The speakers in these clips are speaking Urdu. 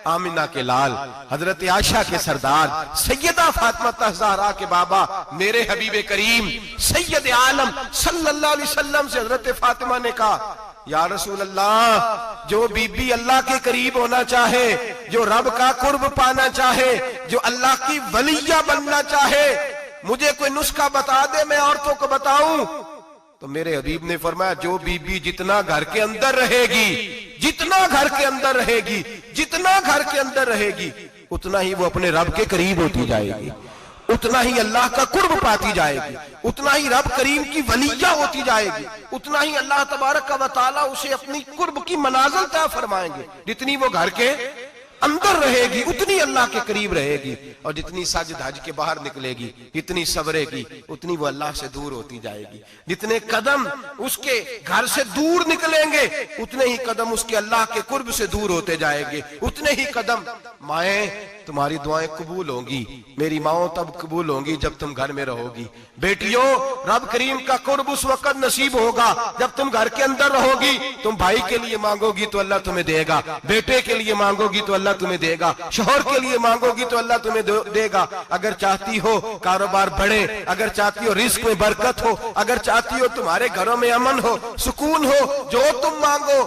آمینہ کے لال، حضرت عائشہ کے سردار، سیدہ فاطمہ زہرا کے بابا، میرے حبیب کریم سید عالم صلی اللہ علیہ وسلم سے حضرت فاطمہ نے کہا یا رسول اللہ، جو بی بی اللہ کے قریب ہونا چاہے، جو رب کا قرب پانا چاہے، جو اللہ کی ولیہ بننا چاہے، مجھے کوئی نسخہ بتا دے میں عورتوں کو بتاؤں۔ تو میرے حبیب نے فرمایا جو بی بی جتنا گھر کے اندر رہے گی، جتنا گھر کے اندر رہے گی، جتنا گھر کے اندر رہے گی، اتنا ہی وہ اپنے رب کے قریب ہوتی جائے گی، اتنا ہی اللہ کا قرب پاتی جائے گی، اتنا ہی رب کریم کی ولیہ ہوتی جائے گی، اتنا ہی اللہ تبارک و تعالیٰ اسے اپنی قرب کی منازل طے فرمائیں گے۔ جتنی وہ گھر کے اندر رہے گی اتنی اللہ کے قریب رہے گی، اور جتنی سج دھج کے باہر نکلے گی، جتنی صبرے گی، اتنی وہ اللہ سے دور ہوتی جائے گی۔ جتنے قدم اس کے گھر سے دور نکلیں گے، اتنے ہی قدم اس کے اللہ کے قرب سے دور ہوتے جائیں گے، اتنے ہی قدم۔ مائیں تمہاری دعائیں قبول ہوں گی، میری ماؤں تب قبول ہوں گی جب تم گھر میں رہو گی۔ بیٹیوں، رب کریم کا قرب اس وقت نصیب ہوگا جب تم گھر کے اندر رہو گی۔ تم بھائی کے لیے مانگو گی تو اللہ تمہیں دے گا، بیٹے کے لیے مانگو گی تو اللہ تمہیں دے گا، شوہر کے لیے مانگو گی تو اللہ تمہیں دے گا۔ اگر چاہتی ہو کاروبار بڑھے، اگر چاہتی ہو رزق میں برکت ہو، اگر چاہتی ہو تمہارے گھروں میں امن ہو، سکون ہو، جو تم مانگو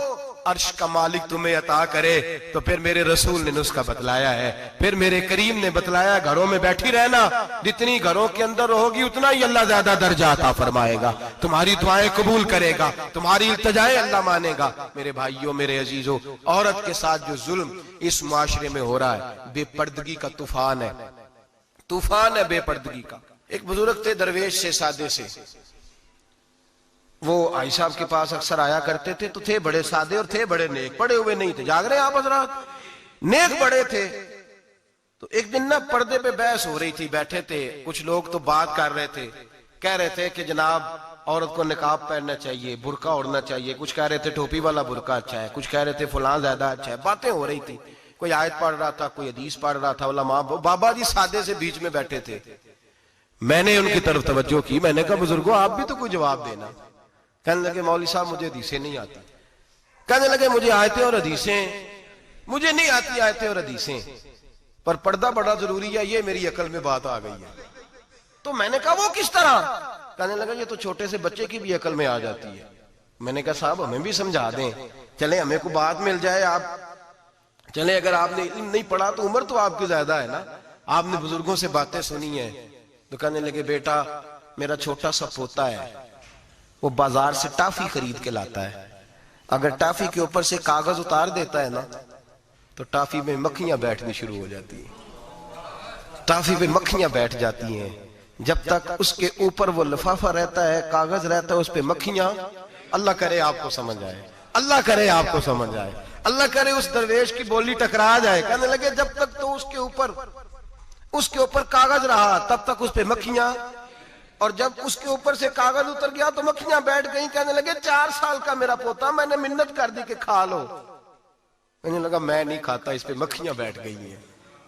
عرش کا مالک تمہیں عطا کرے۔ تو پھر میرے رسول نے نسخہ بتلایا ہے، پھر میرے کریم نے بتلایا، گھروں میں بیٹھی رہنا، جتنی گھروں کے اندر رہوگی اتنا ہی اللہ زیادہ درجہ عطا فرمائے گا، تمہاری دعائیں قبول کرے گا، تمہاری التجائیں اللہ مانے گا۔ میرے بھائیوں، میرے عزیزوں، عورت کے ساتھ جو ظلم اس معاشرے میں ہو رہا ہے، بے پردگی کا طوفان ہے، طوفان ہے بے پردگی کا۔ ایک بزرگ تھے درویش سے، سادے سے، وہ آئی صاحب کے پاس اکثر آیا کرتے تھے، تو تھے بڑے سادے اور تھے بڑے نیک، پڑے ہوئے نہیں تھے، جاگ رہے ہیں آپ حضرات، نیک بڑے تھے۔ تو ایک دن نا پردے پہ بحث ہو رہی تھی، بیٹھے تھے کچھ لوگ تو بات کر رہے تھے، کہہ رہے تھے کہ جناب عورت کو نقاب پہننا چاہیے، برقع اوڑھنا چاہیے، کچھ کہہ رہے تھے ٹوپی والا برقع اچھا ہے، کچھ کہہ رہے تھے فلاں زیادہ اچھا ہے، باتیں ہو رہی تھی، کوئی آیت پڑھ رہا تھا، کوئی حدیث پڑھ رہا تھا، علماء بابا جی سادے سے بیچ میں بیٹھے تھے۔ میں نے ان کی طرف توجہ کی، میں نے کہا بزرگوں آپ بھی تو کوئی جواب دینا۔ کہنے لگے مولوی صاحب مجھے حدیثیں نہیں آتی، کہنے لگے مجھے آیتیں اور حدیثیں مجھے نہیں آتی، آیتیں اور حدیثیں، پر پردہ بڑا ضروری ہے، یہ میری عقل میں بات آ گئی ہے۔ تو میں نے کہا وہ کس طرح؟ کہنے لگا یہ تو چھوٹے سے بچے کی بھی عقل میں آ جاتی ہے۔ میں نے کہا صاحب ہمیں بھی سمجھا دیں، چلیں ہمیں کو بات مل جائے، آپ چلیں، اگر آپ نے علم نہیں پڑھا تو عمر تو آپ کی زیادہ ہے نا، آپ نے بزرگوں سے باتیں سنی ہیں۔ تو کہنے لگے بیٹا میرا چھوٹا سا پوتا ہے، وہ بازار سے ٹافی خرید کے لاتا ہے، اگر ٹافی کے اوپر سے کاغذ اتار دیتا ہے نا تو ٹافی میں مکھیاں بیٹھنی شروع ہو جاتی ہیں، ٹافی میں مکھیاں بیٹھ جاتی ہیں، جب تک اس کے اوپر وہ لفافہ رہتا ہے، کاغذ رہتا ہے، اس پہ مکھیاں، اللہ کرے آپ کو سمجھ آئے، اللہ کرے آپ کو سمجھ آئے، اللہ کرے اس درویش کی بولی ٹکرا جائے۔ کہنے لگے جب تک تو اس کے اوپر کاغذ رہا تب تک اس پہ مکھیاں، اور جب اس کے اوپر سے کاغذ اتر گیا تو مکھیاں بیٹھ گئیں۔ کہنے لگے 4 سال کا میرا پوتا، میں نے منت کر دی کہ کھا لو، کہنے لگا میں نہیں کھاتا، اس پہ مکھیاں بیٹھ گئی ہیں،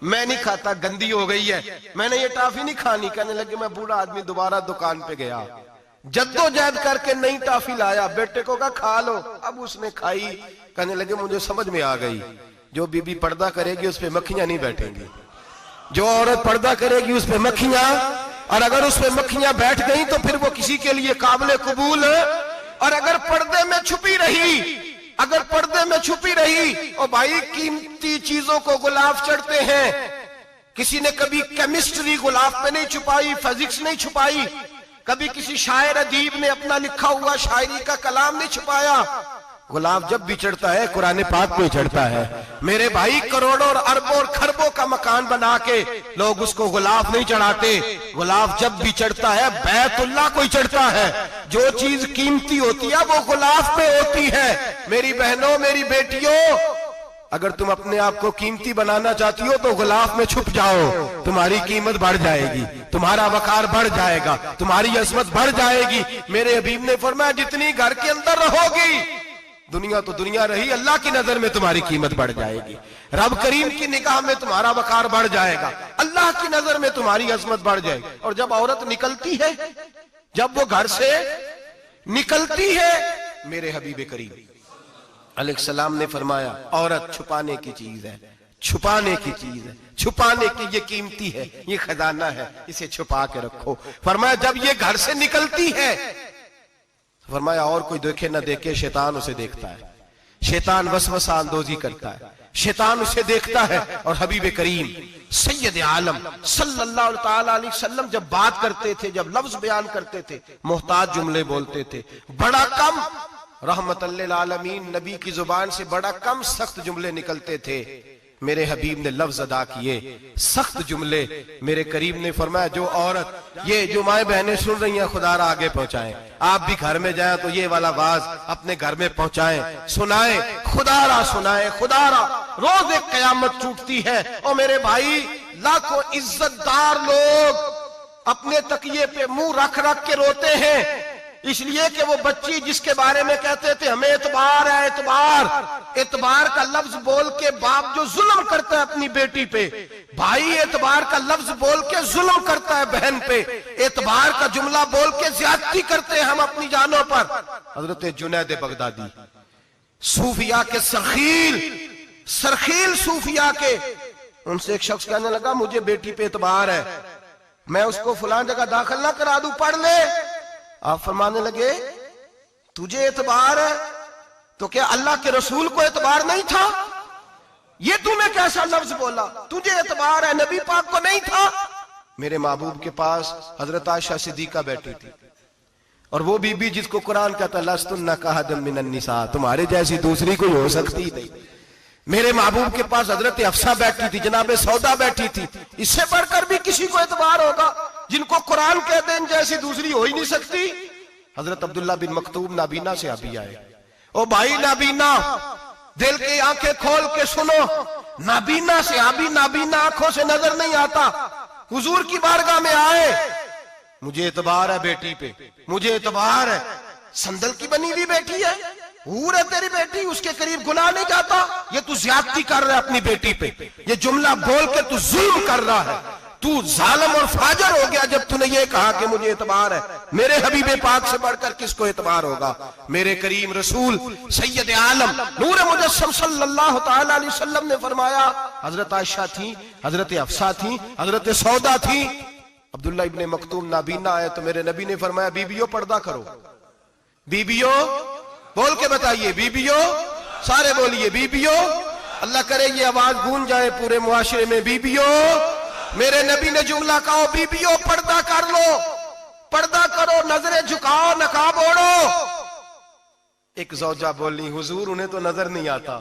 میں نہیں کھاتا، گندی ہو گئی ہے، میں نے یہ ٹافی نہیں کھانی۔ کہنے لگے میں بوڑھا آدمی دوبارہ دکان پہ گیا، جدوجہد کر کے نئی ٹافی لایا، بیٹے کو کہا کھا لو، اب اس نے کھائی۔ کہنے لگے مجھے سمجھ میں آ گئی، جو بی بی پردہ کرے گی اس پہ مکھیاں نہیں بیٹھیں گی، جو عورت پردہ کرے گی اس پہ مکھیاں، اور اگر اس پہ مکھیاں بیٹھ گئیں تو پھر وہ کسی کے لیے قابل قبول ہے۔ اور اگر پردے میں چھپی رہی اور بھائی قیمتی چیزوں کو غلاف چڑھتے ہیں، کسی نے کبھی کیمسٹری غلاف پہ نہیں چھپائی، فزکس نہیں چھپائی، کبھی کسی شاعر ادیب نے اپنا لکھا ہوا شاعری کا کلام نہیں چھپایا، غلاف جب بھی چڑھتا ہے قرآن پاک پہ چڑھتا ہے۔ میرے بھائی کروڑوں اور اربوں اور خربوں کا مکان بنا کے لوگ اس کو غلاف نہیں چڑھاتے، غلاف جب بھی چڑھتا ہے بیت اللہ کو ہی چڑھتا ہے۔ جو چیز قیمتی ہوتی ہے وہ غلاف پہ ہوتی ہے۔ میری بہنوں، میری بیٹیوں، اگر تم اپنے آپ کو قیمتی بنانا چاہتی ہو تو غلاف میں چھپ جاؤ، تمہاری قیمت بڑھ جائے گی، تمہارا وقار بڑھ جائے گا، تمہاری عظمت بڑھ جائے گی۔ میرے حبیب نے فرمایا جتنی گھر کے اندر رہو گی، دنیا تو دنیا رہی، اللہ کی نظر میں تمہاری قیمت بڑھ جائے گی، رب کریم کی نگاہ میں تمہارا وقار بڑھ جائے گا، اللہ کی نظر میں تمہاری عظمت بڑھ جائے گی۔ اور جب عورت نکلتی ہے، جب وہ گھر سے نکلتی ہے، میرے حبیب کریم علیہ السلام نے فرمایا عورت چھپانے کی چیز ہے، چھپانے کی چیز ہے، چھپانے کی، یہ قیمتی ہے، یہ خزانہ ہے، اسے چھپا کے رکھو۔ فرمایا جب یہ گھر سے نکلتی ہے، فرمایا اور کوئی دیکھے نہ دیکھے، شیطان اسے دیکھتا ہے، شیطان وسوسہ اندوزی کرتا ہے، شیطان اسے دیکھتا ہے۔ اور حبیب کریم سید عالم صلی اللہ تعالیٰ علیہ وسلم جب بات کرتے تھے، جب لفظ بیان کرتے تھے، محتاج جملے بولتے تھے، بڑا کم، رحمت للعالمین نبی کی زبان سے بڑا کم سخت جملے نکلتے تھے۔ میرے حبیب نے لفظ ادا کیے، سخت جملے۔ میرے کریم نے فرمایا جو عورت، یہ جو مائیں بہنیں سن رہی ہیں، خدا را آگے پہنچائیں، آپ بھی گھر میں جائیں تو یہ والا واز اپنے گھر میں پہنچائیں، سنائیں، خدا را سنائیں، خدا را۔ روز ایک قیامت ٹوٹتی ہے، اور میرے بھائی لاکھوں عزت دار لوگ اپنے تکیے پہ منہ رکھ رکھ کے روتے ہیں، اس لیے کہ وہ بچی جس کے بارے میں کہتے تھے ہمیں اعتبار ہے، اعتبار، اعتبار کا لفظ بول کے باپ جو ظلم کرتا ہے اپنی بیٹی پہ، بھائی اعتبار کا لفظ بول کے ظلم کرتا ہے بہن پہ، اعتبار کا جملہ بول کے زیادتی کرتے ہیں ہم اپنی جانوں پر۔ حضرت جنید بغدادی صوفیاء کے سرخیل صوفیاء کے، ان سے ایک شخص کہنے لگا مجھے بیٹی پہ اعتبار ہے، میں اس کو فلان جگہ داخل نہ کرا دوں، پڑھ لے۔ آپ فرمانے لگے تجھے اعتبار ہے تو کیا اللہ کے رسول کو اعتبار نہیں تھا؟ یہ تو نے کیسا لفظ بولا؟ تجھے اعتبار ہے، نبی پاک کو نہیں تھا؟ میرے محبوب کے پاس حضرت عائشہ صدیقہ بیٹھی تھی، اور وہ بی بی جس کو قرآن کہتا لستن کاحد من النساء، تمہارے جیسی دوسری کوئی ہو سکتی نہیں۔ میرے محبوب کے پاس حضرت حفصہ بیٹھی تھی، جناب سودا بیٹھی تھی، اس سے بڑھ کر بھی کسی کو اعتبار ہوگا؟ جن کو قرآن کہتے ہیں ان جیسی دوسری ہو ہی نہیں سکتی۔ حضرت عبداللہ بن مکتوم نابینا سے ابھی آئے، او بھائی نابینا، دل کی آنکھیں کھول کے سنو، نابینا سے ابھی، نابینا آنکھوں سے نظر نہیں آتا، حضور کی بارگاہ میں آئے، مجھے اعتبار ہے بیٹی پہ، مجھے اعتبار ہے، سندل کی بنی ہوئی بیٹی ہے، حور ہے تیری بیٹی، اس کے قریب گناہ نہیں جاتا، یہ تو زیادتی کر رہا ہے اپنی بیٹی پہ، یہ جملہ بول کے تو ظلم کر رہا ہے، تو ظالم اور فاجر ہو گیا جب تو نے یہ کہا کہ مجھے اعتبار ہے۔ میرے حبیب پاک سے بڑھ کر کس کو اعتبار ہوگا؟ میرے کریم رسول سید عالم نور مجسم صلی اللہ تعالیٰ علیہ وسلم نے فرمایا، حضرت عائشہ تھی، حضرت حفصہ تھی، حضرت سودا تھی، عبداللہ ابن مکتوم نابینا آئے تو میرے نبی نے فرمایا بیبیوں پردہ کرو، بیبیوں بول کے بتائیے، بیبیوں، سارے بولیے بیبیوں، اللہ کرے یہ آواز گونج جائے پورے معاشرے میں، بیبیوں۔ میرے نبی نے جملہ کہا بیبیوں پردہ کر لو، پردہ کرو، نظریں جھکاؤ، نقاب اوڑھو۔ ایک زوجہ بولی حضور انہیں تو نظر نہیں آتا،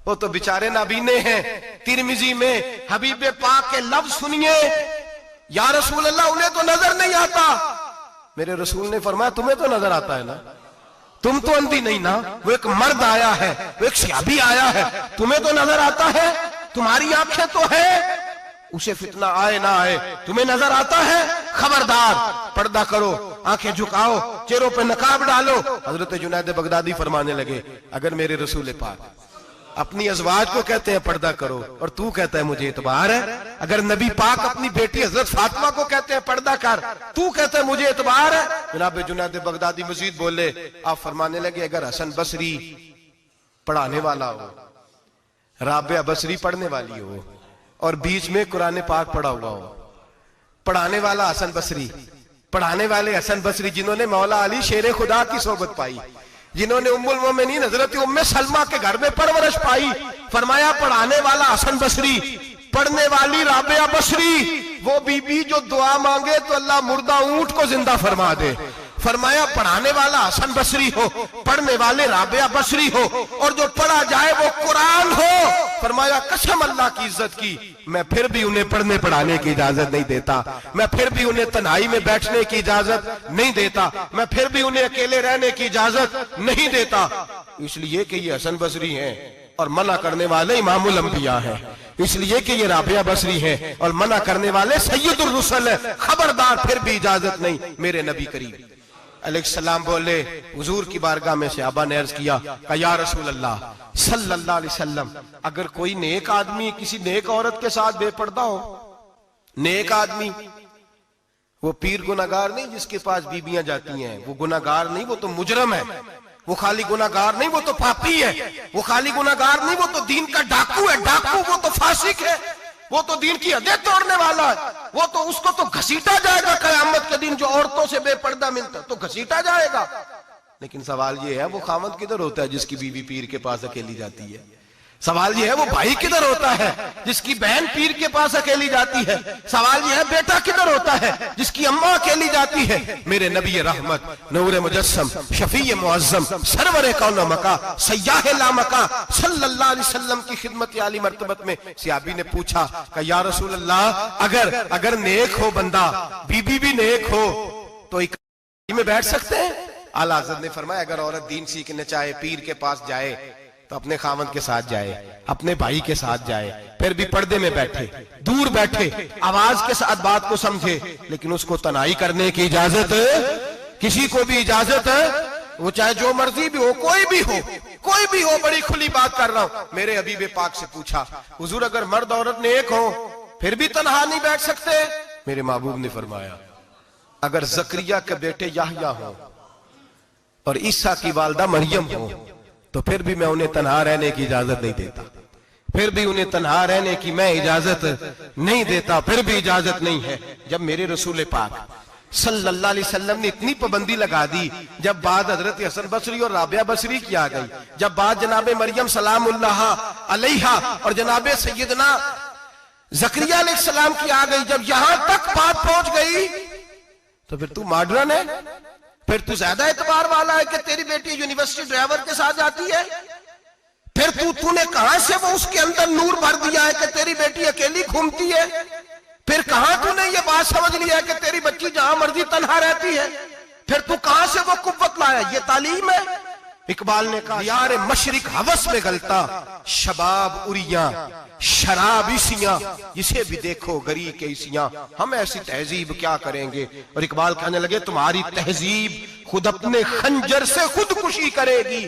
وہ تو بیچارے نابینے ہیں۔ ترمذی میں حبیب پاک کے لفظ سنیے، یا رسول اللہ انہیں تو نظر نہیں آتا۔ میرے رسول نے فرمایا تمہیں تو نظر آتا ہے نا، تم تو اندھی نہیں نا، وہ ایک مرد آیا ہے، وہ ایک صحابی آیا ہے، تمہیں تو نظر آتا ہے، تمہاری آنکھیں تو ہیں، اسے فتنہ آئے نہ آئے تمہیں نظر آتا ہے، خبردار پردہ کرو، آنکھیں جھکاؤ، چہروں پہ نقاب ڈالو۔ حضرت جنید بغدادی فرمانے لگے اگر میرے رسول پاک اپنی ازواج کو کہتے ہیں پردہ کرو اور تو کہتا ہے مجھے اعتبار ہے، اگر نبی پاک اپنی بیٹی حضرت فاطمہ کو کہتے ہیں پردہ کر، تو کہتا ہے مجھے اعتبار ہے۔ جناب جنید بغدادی مزید بولے، آپ فرمانے لگے اگر حسن بصری پڑھانے والا ہو، رابعہ بصری پڑھنے والی ہو، اور بیچ میں قرآن پاک پڑھا ہوا ہو، پڑھانے والا حسن بصری، پڑھانے والے حسن بصری جنہوں نے مولا علی شیر خدا کی صحبت پائی، جنہوں نے ام المومنین حضرت ام سلمہ کے گھر میں پرورش پائی، فرمایا پڑھانے والا حسن بصری، پڑھنے والی رابعہ بصری، وہ بی بی جو دعا مانگے تو اللہ مردہ اونٹ کو زندہ فرما دے۔ فرمایا پڑھانے والا حسن بصری ہو، پڑھنے والے رابعہ بصری ہو، اور جو پڑھا جائے وہ قرآن ہو۔ فرمایا قسم اللہ کی عزت کی میں پھر بھی انہیں پڑھنے پڑھانے کی اجازت نہیں دیتا، میں پھر بھی انہیں تنہائی میں بیٹھنے کی اجازت نہیں دیتا، میں پھر بھی انہیں اکیلے رہنے کی اجازت نہیں دیتا، اس لیے کہ یہ حسن بصری ہیں اور منع کرنے والے امام الانبیاء ہیں، اس لیے کہ یہ رابعہ بصری ہیں اور منع کرنے والے سید الرسل ہیں، خبردار پھر بھی اجازت نہیں۔ میرے نبی کریم علیہ السلام بولے، حضور کی بارگاہ میں صحابہ نے عرض کیا کہ یا رسول اللہ صلی اللہ علیہ وسلم اگر کوئی نیک آدمی کسی نیک عورت کے ساتھ بے پردہ ہو، نیک آدمی، وہ پیر گناہگار نہیں جس کے پاس بیویاں جاتی ہیں، وہ گناہگار نہیں، وہ تو مجرم ہے، وہ خالی گناہگار نہیں، وہ تو پاپی ہے، وہ خالی گناہگار نہیں، وہ تو دین کا ڈاکو ہے، ڈاکو وہ تو فاسق ہے، وہ تو دین کی حدیں توڑنے والا ہے، وہ تو اس کو تو گھسیٹا جائے گا قیامت کے دن، جو عورتوں سے بے پردہ ملتا تو گھسیٹا جائے گا۔ لیکن سوال یہ ہے وہ خامد کدھر ہوتا ہے جس کی بیوی پیر کے پاس اکیلی جاتی ہے؟ سوال یہ ہے وہ بھائی کدھر ہوتا ہے جس کی بہن پیر کے پاس اکیلی جاتی ہے؟ سوال یہ ہے بیٹا کدھر ہوتا ہے جس کی اماں اکیلی جاتی ہے؟ میرے نبی رحمت، نور مجسم، شفیع معظم، سرور کون و مکان، سیاح لامکان صلی اللہ علیہ وسلم کی خدمت عالی مرتبت میں صحابی نے پوچھا کہ یا رسول اللہ اگر نیک ہو بندہ، بی بی بھی نیک ہو تو ایک میں بیٹھ سکتے ہیں؟ اعلیٰ حضرت نے فرمایا اگر عورت دین سیکھنے چاہے، پیر کے پاس جائے تو اپنے خاوند کے ساتھ جائے، اپنے بھائی کے ساتھ جائے، پھر بھی پردے میں بیٹھے، دور بیٹھے، آواز کے ساتھ بات کو سمجھے، لیکن اس کو تنہائی کرنے کی اجازت کسی کو بھی اجازت ہے، وہ چاہے جو مرضی بھی ہو، کوئی بھی ہو، بڑی کھلی بات کر رہا ہوں۔ میرے حبیب پاک سے پوچھا حضور اگر مرد عورت نیک ہو پھر بھی تنہا نہیں بیٹھ سکتے؟ میرے محبوب نے فرمایا اگر زکریا کے بیٹے یحییٰ ہوں اور عیسیٰ کی والدہ مریم ہو تو پھر بھی میں انہیں تنہا رہنے کی اجازت نہیں دیتا، پھر بھی انہیں تنہا رہنے کی میں اجازت نہیں دیتا، پھر بھی اجازت نہیں ہے۔ جب میرے رسول پاک صلی اللہ علیہ وسلم نے اتنی پابندی لگا دی، جب بات حضرت حسن بصری اور رابعہ بصری کی آ گئی، جب بات جناب مریم سلام اللہ علیہا اور جناب سیدنا زکریا علیہ السلام کی آ گئی، جب یہاں تک بات پہنچ گئی تو پھر تو ماڈرن ہے، پھر تو زیادہ اعتبار والا ہے کہ تیری بیٹی یونیورسٹی ڈرائیور کے ساتھ جاتی ہے، پھر تو نے کہاں سے وہ اس کے اندر نور بھر دیا ہے کہ تیری بیٹی اکیلی گھومتی ہے، پھر کہاں تو نے یہ بات سمجھ لیا ہے کہ تیری بچی جہاں مرضی تنہا رہتی ہے، پھر تو کہاں سے وہ قوت لایا؟ یہ تعلیم ہے۔ اقبال نے کہا یار مشرق ہوس میں غلطہ، شباب اریاں شراب عیسیاں، جسے بھی دیکھو گری کے عیسیاں، ہم ایسی تہذیب کیا کریں گے؟ اور اقبال کہنے لگے تمہاری تہذیب خود اپنے خنجر سے خودکشی کرے گی،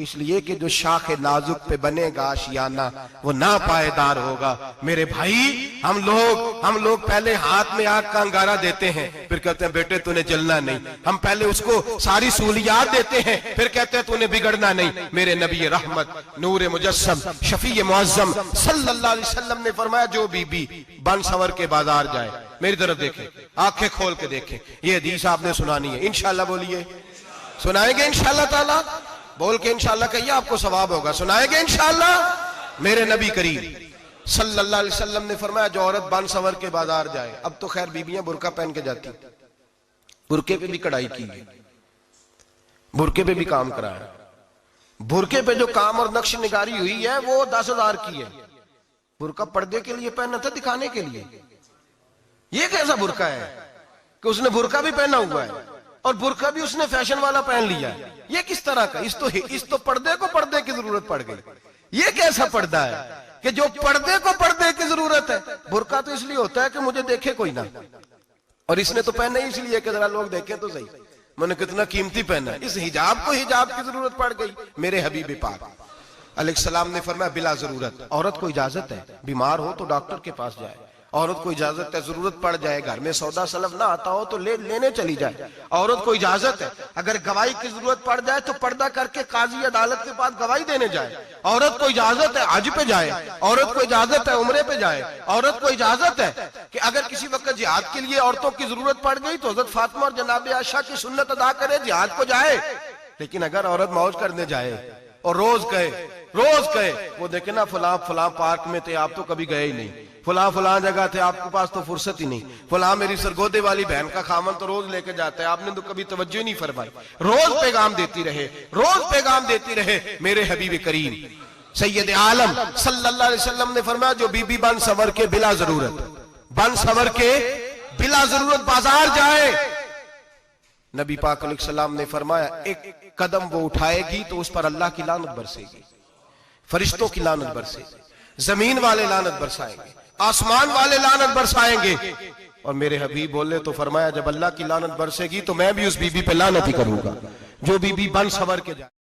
اس لیے کہ جو شاخ نازک پہ بنے گا آشیانہ وہ ناپائیدار ہوگا۔ میرے بھائی ہم لوگ پہلے ہاتھ میں آگ کا انگارہ دیتے ہیں، پھر کہتے ہیں بیٹے تو نے جلنا نہیں، ہم پہلے اس کو ساری سہولیات دیتے ہیں، پھر کہتے ہیں تو نے بگڑنا نہیں۔ میرے نبی رحمت، نور مجسم، شفیع معظم صلی اللہ علیہ وسلم نے فرمایا جو بی بی بن سور کے بازار جائے، میری طرف دیکھیں، آنکھیں کھول کے دیکھیں، یہ حدیث آپ نے سنانی ہے، انشاءاللہ بولیے، سنائیں گے انشاءاللہ تعالی؟ بول کے انشاءاللہ کہیے آپ کو ثواب ہوگا، سنائیں گے انشاءاللہ؟ میرے نبی کریم صلی اللہ علیہ وسلم نے فرمایا جو عورت بن سور کے بازار جائے، اب تو خیر بیویاں برقع پہن کے جاتی، برقعے پہ بھی کڑھائی کی گئی، برقعے پہ بھی کام کرایا، برقعے پہ جو کام اور نقش نگاری ہوئی ہے وہ 10,000 کی ہے۔ برقع پردے کے لیے پہننا تھا، دکھانے کے لیے۔ یہ کیسا برقع ہے کہ اس نے برقع بھی پہنا ہوا ہے اور برقع بھی اس نے فیشن والا پہن لیا ہے؟ یہ کس طرح کا؟ اس تو پردے کو پردے کی ضرورت پڑ گئی۔ یہ کیسا پردہ ہے کہ جو پردے کو پردے کی ضرورت ہے؟ برقع تو اس لیے ہوتا ہے کہ مجھے دیکھے کوئی نہ، اور اس نے تو پہنا ہی اس لیے کہ ذرا لوگ دیکھیں تو صحیح میں نے کتنا قیمتی پہنا ہے۔ اس حجاب کو حجاب کی ضرورت پڑ گئی۔ میرے حبیب پاک علیہ السلام نے فرمایا بلا ضرورت، عورت کو اجازت ہے بیمار ہو تو ڈاکٹر کے پاس جائے، عورت کو اجازت ہے ضرورت پڑ جائے گھر میں سودا سلف نہ آتا ہو تو لینے چلی جائے، عورت کو اجازت ہے اگر گواہی کی ضرورت پڑ جائے تو پردہ کر کے قاضی عدالت کے پاس گواہی دینے جائے، عورت کو اجازت ہے حج پہ جائے، عورت کو اجازت ہے عمرے پہ جائے، عورت کو اجازت ہے کہ اگر کسی وقت جہاد کے لیے عورتوں کی ضرورت پڑ گئی تو حضرت فاطمہ اور جناب عائشہ کی سنت ادا کرے، جہاد کو جائے۔ لیکن اگر عورت موج کرنے جائے اور روز کہے وہ دیکھیں نا فلاں پارک میں تھے آپ تو کبھی گئے ہی نہیں، فلاں جگہ تھے آپ کے پاس تو فرصت ہی نہیں، فلاں میری سرگودے والی بہن کا خامن تو روز لے کے جاتا ہے آپ نے تو کبھی توجہ نہیں فرمائی۔ روز پیغام دیتی رہے۔ میرے حبیب کریم سید عالم صلی اللہ علیہ وسلم نے فرمایا جو بی بی بن سور کے بلا ضرورت بازار جائے، نبی پاک علیہ السلام نے فرمایا ایک قدم وہ اٹھائے گی تو اس پر اللہ کی لعنت برسے گی، فرشتوں کی لعنت برسے گی، زمین والے لعنت برسائیں گے، آسمان والے لعنت برسائیں گے۔ اور میرے حبیب بولے تو فرمایا جب اللہ کی لعنت برسے گی تو میں بھی اس بی بی پہ لعنت ہی کروں گا جو بی بی بن سور کے جائے۔